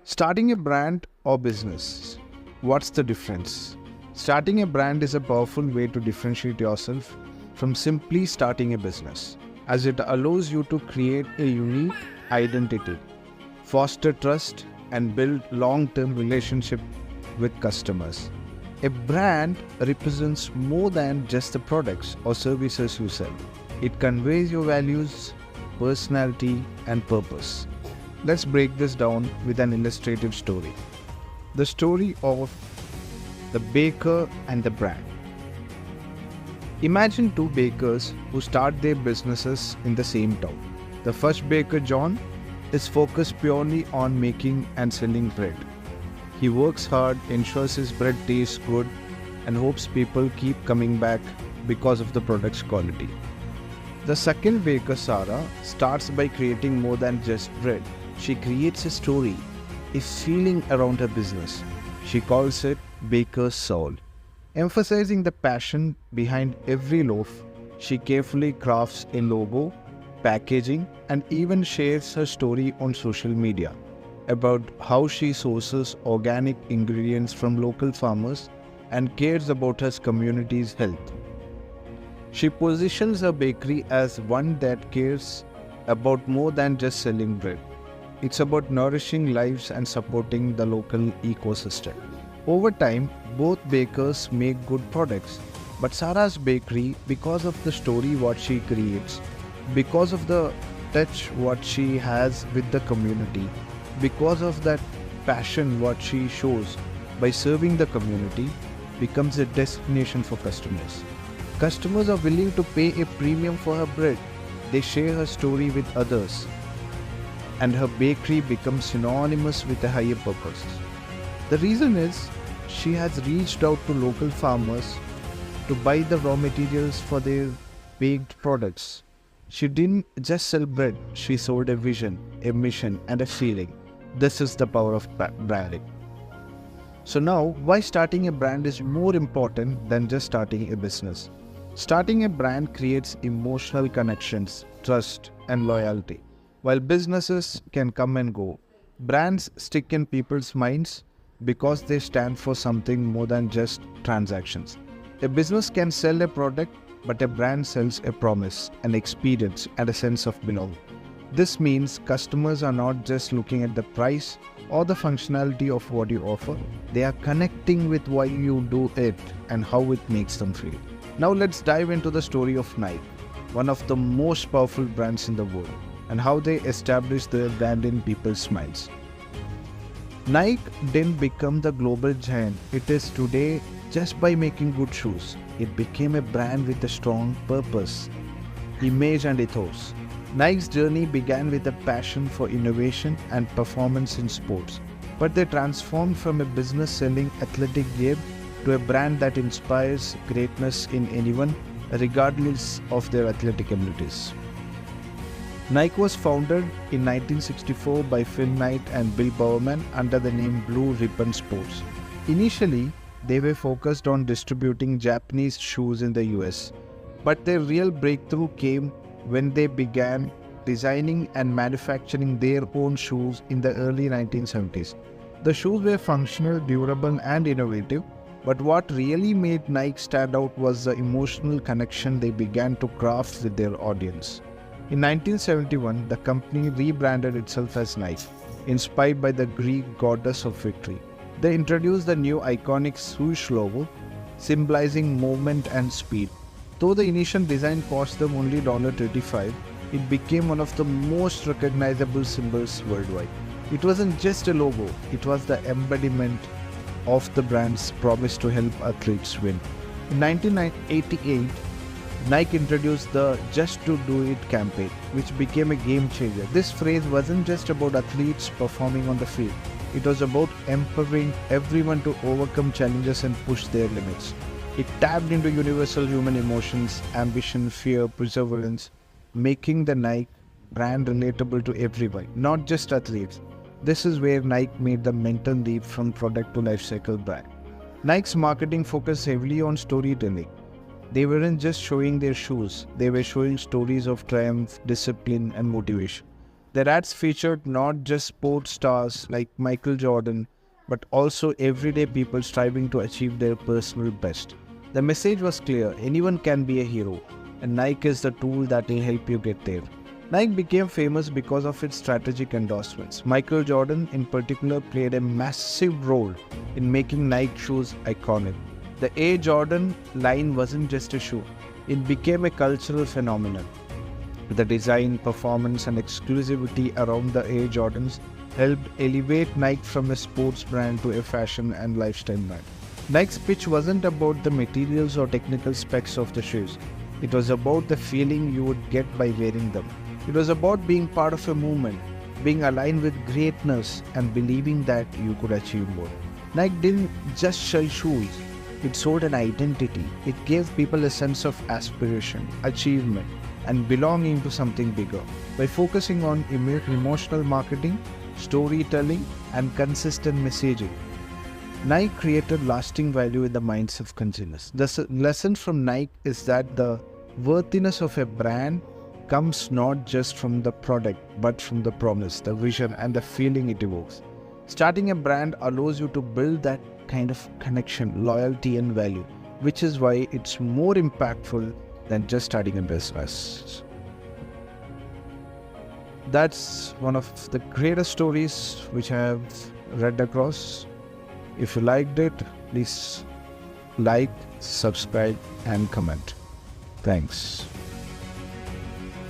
Starting a brand or business. What's the difference? Starting a brand is a powerful way to differentiate yourself from simply starting a business, as it allows you to create a unique identity, foster trust, and build long-term relationship with customers. A brand represents more than just the products or services you sell. It conveys your values, personality, and purpose. Let's break this down with an illustrative story. The story of the baker and the brand. Imagine two bakers who start their businesses in the same town. The first baker, John, is focused purely on making and selling bread. He works hard, ensures his bread tastes good, and hopes people keep coming back because of the product's quality. The second baker, Sarah, starts by creating more than just bread. She creates a story, a feeling around her business. She calls it Baker's Soul. Emphasizing the passion behind every loaf, she carefully crafts a logo, packaging, and even shares her story on social media about how she sources organic ingredients from local farmers and cares about her community's health. She positions her bakery as one that cares about more than just selling bread. It's about nourishing lives and supporting the local ecosystem. Over time, both bakers make good products, but Sarah's bakery, because of the story what she creates, because of the touch what she has with the community, because of that passion what she shows by serving the community, becomes a destination for customers. Customers are willing to pay a premium for her bread. They share her story with others, and her bakery becomes synonymous with a higher purpose. The reason is she has reached out to local farmers to buy the raw materials for their baked products. She didn't just sell bread, she sold a vision, a mission, and a feeling. This is the power of branding. So now, why starting a brand is more important than just starting a business? Starting a brand creates emotional connections, trust, and loyalty. While businesses can come and go, brands stick in people's minds because they stand for something more than just transactions. A business can sell a product, but a brand sells a promise, an experience, and a sense of belonging. This means customers are not just looking at the price or the functionality of what you offer, they are connecting with why you do it and how it makes them feel. Now let's dive into the story of Nike, one of the most powerful brands in the world, and how they established their brand in people's minds. Nike didn't become the global giant it is today just by making good shoes. It became a brand with a strong purpose, image, and ethos. Nike's journey began with a passion for innovation and performance in sports, but they transformed from a business selling athletic gear to a brand that inspires greatness in anyone, regardless of their athletic abilities. Nike was founded in 1964 by Phil Knight and Bill Bowerman under the name Blue Ribbon Sports. Initially, they were focused on distributing Japanese shoes in the US, but their real breakthrough came when they began designing and manufacturing their own shoes in the early 1970s. The shoes were functional, durable, and innovative, but what really made Nike stand out was the emotional connection they began to craft with their audience. In 1971, the company rebranded itself as Nike, inspired by the Greek goddess of victory. They introduced the new iconic Swoosh logo, symbolizing movement and speed. Though the initial design cost them only $35, it became one of the most recognizable symbols worldwide. It wasn't just a logo, it was the embodiment of the brand's promise to help athletes win. In 1988, Nike introduced the Just to Do It campaign, which became a game changer. This phrase wasn't just about athletes performing on the field. It was about empowering everyone to overcome challenges and push their limits. It tapped into universal human emotions, ambition, fear, perseverance, making the Nike brand relatable to everyone, not just athletes. This is where Nike made the mental leap from product to lifecycle brand. Nike's marketing focused heavily on storytelling. They weren't just showing their shoes, they were showing stories of triumph, discipline, and motivation. Their ads featured not just sports stars like Michael Jordan, but also everyday people striving to achieve their personal best. The message was clear: anyone can be a hero, and Nike is the tool that will help you get there. Nike became famous because of its strategic endorsements. Michael Jordan, in particular, played a massive role in making Nike shoes iconic. The Air Jordan line wasn't just a shoe, it became a cultural phenomenon. The design, performance, and exclusivity around the Air Jordans helped elevate Nike from a sports brand to a fashion and lifestyle brand. Nike's pitch wasn't about the materials or technical specs of the shoes. It was about the feeling you would get by wearing them. It was about being part of a movement, being aligned with greatness, and believing that you could achieve more. Nike didn't just sell shoes, it sold an identity. It gave people a sense of aspiration, achievement, and belonging to something bigger. By focusing on emotional marketing, storytelling, and consistent messaging, Nike created lasting value in the minds of consumers. The lesson from Nike is that the worthiness of a brand comes not just from the product, but from the promise, the vision, and the feeling it evokes. Starting a brand allows you to build that kind of connection, loyalty, and value, which is why it's more impactful than just starting a business. That's one of the greatest stories which I have read across. If you liked it, please like, subscribe, and comment. Thanks.